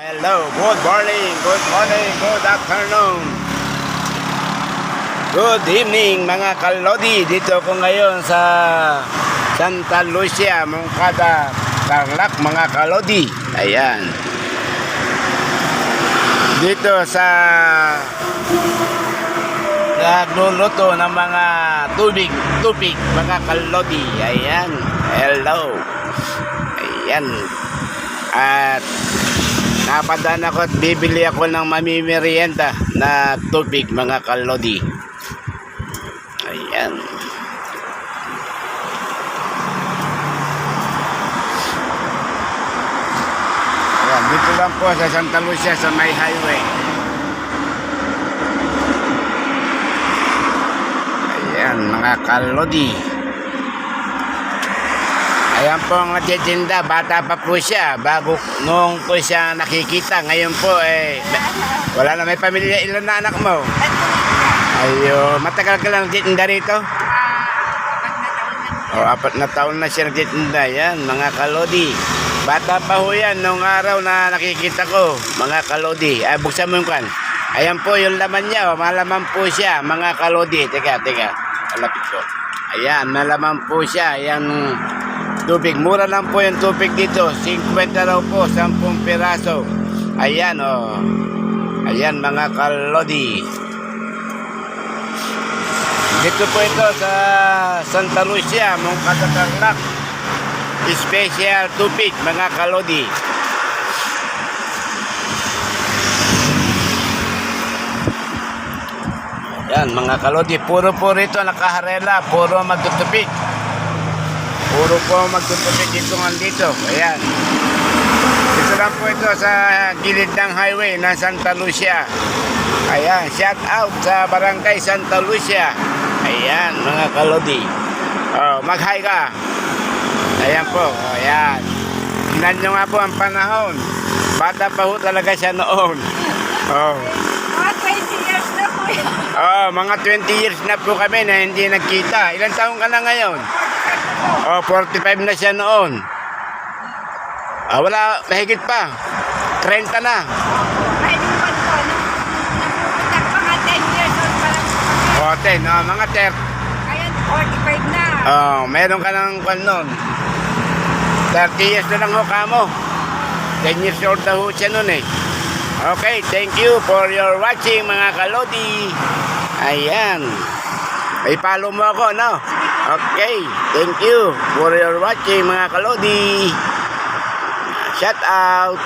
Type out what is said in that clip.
Hello, good morning, good afternoon, good evening mga kalodi. Dito ko ngayon sa Santa Lucia, Moncada, Tarlac mga kalodi. Ayan. Dito sa nagluluto ng mga tubig mga kalodi. Ayan. Hello. Ayan. At napadaan ako at bibili ako ng mamimerienda na tubig mga kalodi. Ayan. Ayan, dito lang po sa Santa Lucia sa may highway. Ayan mga kalodi. Ayan po ang nagtitinda, bata pa po siya, bago nung po siya nakikita. Ngayon po wala na, may pamilya. Ilan na anak mo? Ayo, matagal ka lang nagtitinda rito? 4 na taon na siya nagtitinda. Yan, mga kalodi. Bata pa ho yan nung araw na nakikita ko, mga kalodi. Ay, buksan mo yung kan. Ayan po yung laman niya, malaman po siya, mga kalodi. Teka, alapit ko. Ayan, malaman po siya. Ayan, tubig, mura lang po yung tubig dito, 50 raw po, 10 piraso. Ayan ayan mga kalodi. Dito po ito sa Santa Lucia, Moncada, Tarlac. Special tubig mga kalodi. Ayan mga kalodi, puro po rito nakaharela, puro magtutubig. Puro po magtutubig dito dito. Ayan. Dito lang po ito sa gilid ng highway ng Santa Lucia. Ayan. Shout out sa Barangay Santa Lucia. Ayan mga kalodi. Mag-hi ka. Ayan po. Ayan. Tingnan nyo nga po ang panahon. Bata pa ho talaga siya noon. Mga 20 years na po yan. Mga 20 years na po kami na hindi nagkita. Ilan taon ka na ngayon? 45 na siya noon. Wala, mahigit pa. 30 na. Ay, di ba po, napupunta mga 10 years old pa lang. 10, mga 30. Ayan, 45 na. Meron ka ng kwan noon. 30 years na lang ho ka mo. 10 years old na ho siya noon eh. Okay, thank you for your watching mga kalodi. Ayan. May follow mo ako, no? Okay, thank you for your watching mga kalodi. Shout out.